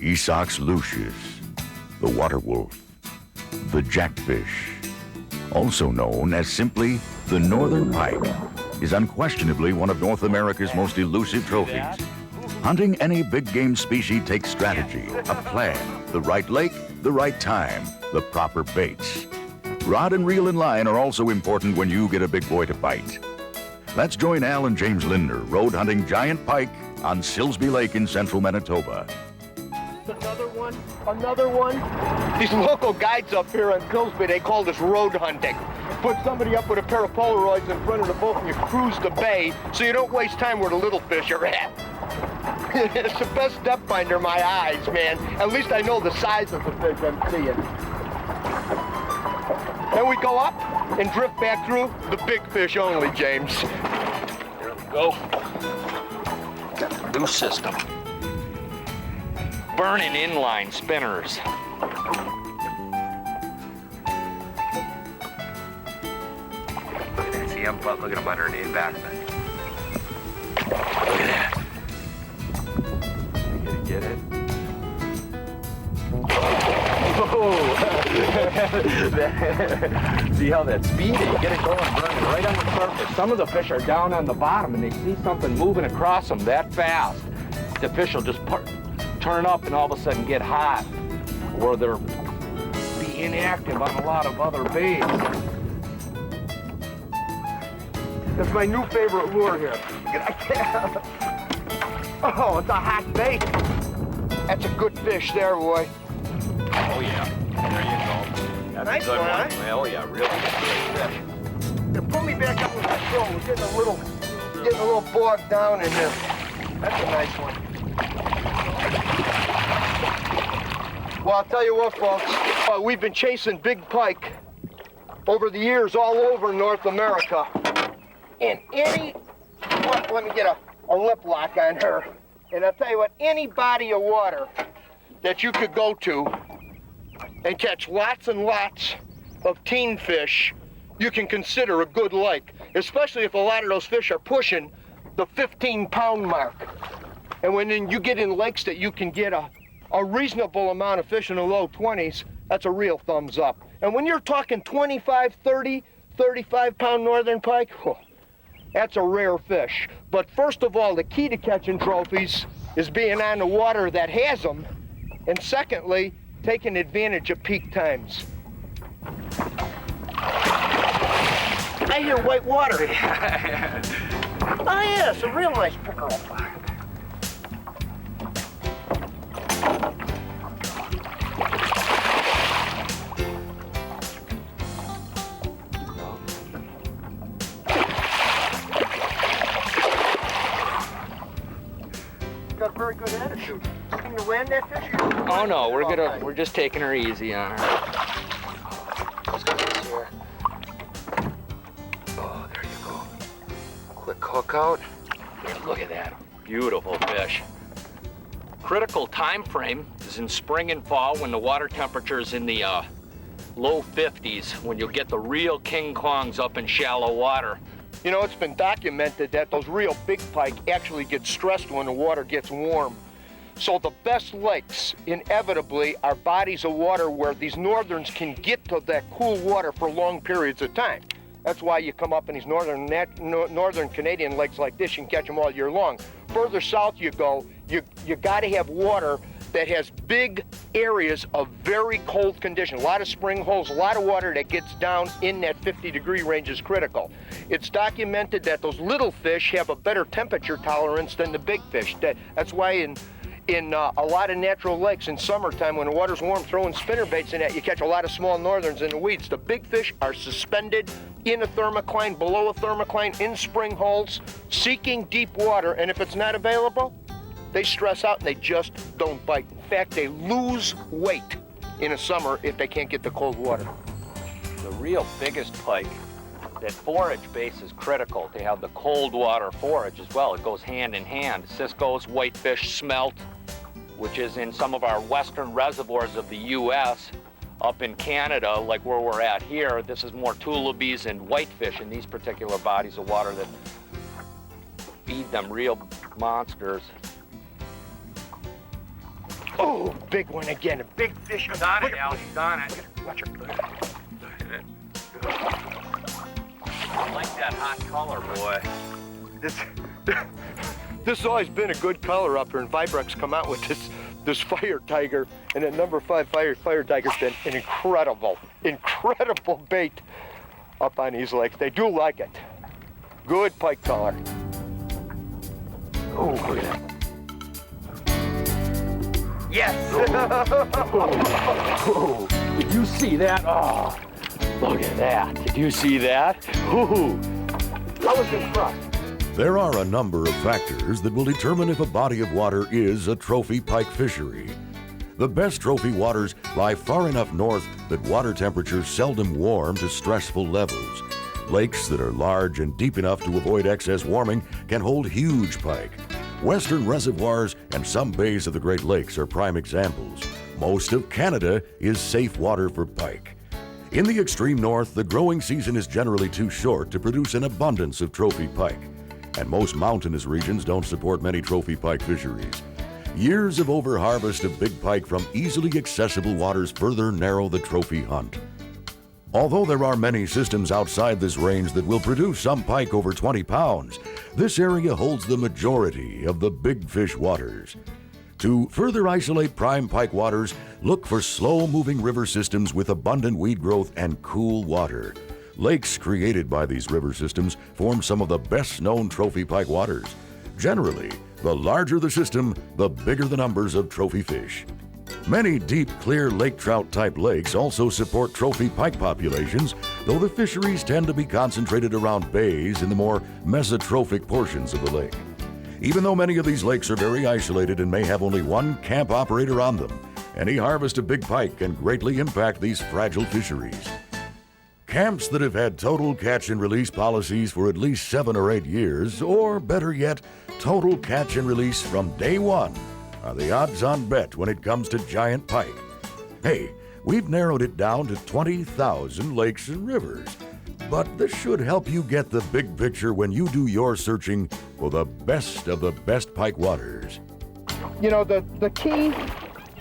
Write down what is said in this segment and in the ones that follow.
Esox lucius, the water wolf, the jackfish, also known as simply the northern pike, is unquestionably one of North America's most elusive trophies. Hunting any big game species takes strategy, a plan, the right lake, the right time, the proper baits. Rod and reel and line are also important when you get a big boy to bite. Let's join Al and James Lindner road hunting giant pike on Silsby Lake in central Manitoba. Another one. These local guides up here on Silsby, they call this road hunting. Put somebody up with a pair of Polaroids in front of the boat and you cruise the bay so you don't waste time where the little fish are at. It's the best depth finder in my eyes, man. At least I know the size of the fish I'm seeing. Then we go up and drift back through the big fish only, James. There we go. Got a new system. Burning inline spinners. Look at that. See, look at him underneath back then. Look at that. You gonna get it? Oh! See how that's speedy? Get it going, burning right on the surface. Some of the fish are down on the bottom and they see something moving across them that fast. The fish will just turn up and all of a sudden get hot, or they'll be inactive on a lot of other baits. That's my new favorite lure here. Oh, it's a hot bait. That's a good fish there, boy. Oh yeah, there you go. That's Nice a good one, one. huh? Well, yeah, really good fish. Now pull me back up with that throw. We're getting a little bogged down in this. That's a nice one. Well, I'll tell you what, folks. We've been chasing big pike over the years all over North America. And let me get a lip lock on her. And I'll tell you what, any body of water that you could go to and catch lots and lots of teen fish, you can consider a good lake, especially if a lot of those fish are pushing the 15-pound mark. And when you get in lakes that you can get a reasonable amount of fish in the low 20s, that's a real thumbs up. And when you're talking 25, 30, 35-pound northern pike, that's a rare fish. But first of all, the key to catching trophies is being on the water that has them, and secondly, taking advantage of peak times. I hear white water. Oh yeah, it's a real nice pickerel. Got a very good attitude. Can you land that fish? Oh no, we're just taking her easy on her. Let's get this here. Oh, there you go. Quick hook out. And look at that. Beautiful fish. Critical time frame is in spring and fall when the water temperature is in the low 50s, when you'll get the real King Kongs up in shallow water. You know, it's been documented that those real big pike actually get stressed when the water gets warm. So the best lakes, inevitably, are bodies of water where these northerns can get to that cool water for long periods of time. That's why you come up in these northern Canadian lakes like this, you can catch them all year long. Further south you go, you got to have water that has big areas of very cold conditions. A lot of spring holes, a lot of water that gets down in that 50-degree range is critical. It's documented that those little fish have a better temperature tolerance than the big fish. That's why in a lot of natural lakes in summertime, when the water's warm, throwing spinner baits in that, you catch a lot of small northerns in the weeds. The big fish are suspended in a thermocline, below a thermocline, in spring holes, seeking deep water, and if it's not available, they stress out and they just don't bite. In fact, they lose weight in the summer if they can't get the cold water. The real biggest pike, that forage base is critical. They have the cold water forage as well. It goes hand in hand. Cisco's, whitefish, smelt, which is in some of our western reservoirs of the U.S. Up in Canada, like where we're at here, this is more tullibees and whitefish in these particular bodies of water that feed them real monsters. Oh, big one again, a big fish. He's on it, Al, he's on it. Watch her. I like that hot color, boy. This has always been a good color up here, and Vibrex come out with this fire tiger, and that number 5 fire tiger's been an incredible bait up on these lakes. They do like it. Good pike color. Oh, look at that. Yes! Oh, did you see that? Oh, look at that. Did you see that? Ooh, I was impressed. There are a number of factors that will determine if a body of water is a trophy pike fishery. The best trophy waters lie far enough north that water temperatures seldom warm to stressful levels. Lakes that are large and deep enough to avoid excess warming can hold huge pike. Western reservoirs and some bays of the Great Lakes are prime examples. Most of Canada is safe water for pike. In the extreme north, the growing season is generally too short to produce an abundance of trophy pike, and most mountainous regions don't support many trophy pike fisheries. Years of overharvest of big pike from easily accessible waters further narrow the trophy hunt. Although there are many systems outside this range that will produce some pike over 20 pounds, this area holds the majority of the big fish waters. To further isolate prime pike waters, look for slow-moving river systems with abundant weed growth and cool water. Lakes created by these river systems form some of the best-known trophy pike waters. Generally, the larger the system, the bigger the numbers of trophy fish. Many deep, clear lake trout-type lakes also support trophy pike populations, though the fisheries tend to be concentrated around bays in the more mesotrophic portions of the lake. Even though many of these lakes are very isolated and may have only one camp operator on them, any harvest of big pike can greatly impact these fragile fisheries. Camps that have had total catch and release policies for at least 7 or 8 years, or better yet, total catch and release from day one, are the odds-on bet when it comes to giant pike. Hey, we've narrowed it down to 20,000 lakes and rivers. But this should help you get the big picture when you do your searching for the best of the best pike waters. You know, the key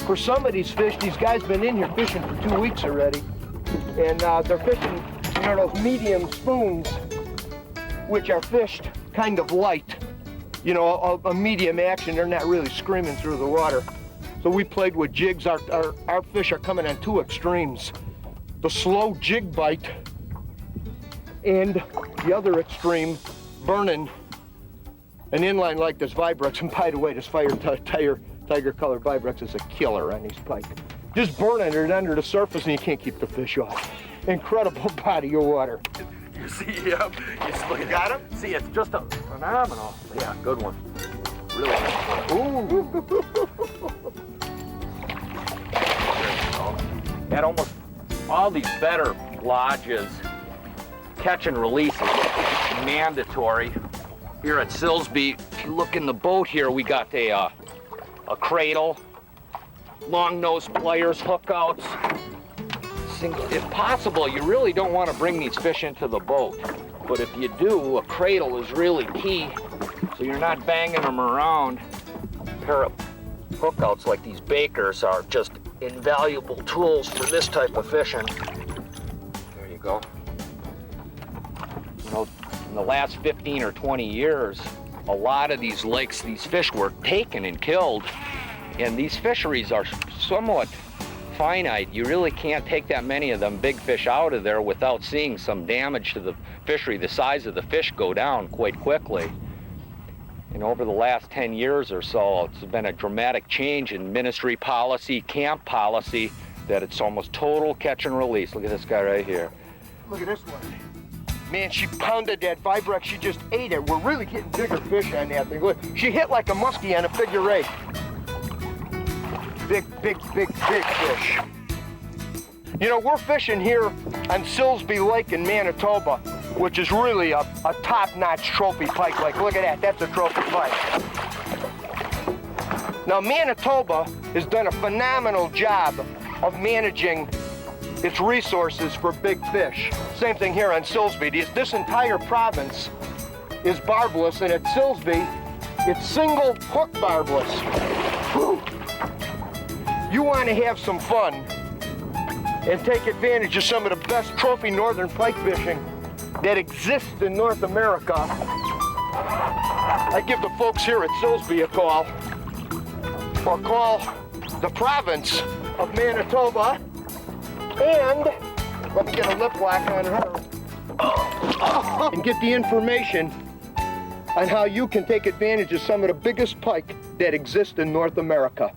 for some of these fish, these guys been in here fishing for 2 weeks already, and they're fishing, you know, those medium spoons, which are fished kind of light. You know, a medium action, they're not really screaming through the water. So we played with jigs. Our fish are coming on 2 extremes. The slow jig bite and the other extreme, burning an inline like this Vibrex. And by the way, this tiger colored Vibrex is a killer on these pike. Just burning it under the surface and you can't keep the fish off. Incredible body of water. You see him? You got him? See, it's just a phenomenal. Yeah, good one. Really good one. Ooh. At almost all these better lodges, catch and release is mandatory. Here at Silsbee, if you look in the boat here, we got a cradle, long-nosed pliers, hookouts. If possible, you really don't want to bring these fish into the boat. But if you do, a cradle is really key, so you're not banging them around. A pair of hookouts like these Bakers are just invaluable tools for this type of fishing. There you go. You know, in the last 15 or 20 years, a lot of these lakes, these fish were taken and killed, and these fisheries are somewhat finite. You really can't take that many of them big fish out of there without seeing some damage to the fishery. The size of the fish go down quite quickly. And over the last 10 years or so, it's been a dramatic change in ministry policy, camp policy, that it's almost total catch and release. Look at this guy right here. Look at this one. Man, she pounded that Vibrex, she just ate it. We're really getting bigger fish on that thing. Look, she hit like a muskie on a figure 8. Big fish. You know, we're fishing here on Silsbee Lake in Manitoba, which is really a top-notch trophy pike lake. Look at that, that's a trophy pike. Now, Manitoba has done a phenomenal job of managing its resources for big fish. Same thing here on Silsbee. This entire province is barbless, and at Silsbee, it's single hook barbless. Whew. you want to have some fun and take advantage of some of the best trophy northern pike fishing that exists in North America, I give the folks here at Silsby a call, or call the province of Manitoba, and let me get a lip lock on her, and get the information on how you can take advantage of some of the biggest pike that exist in North America.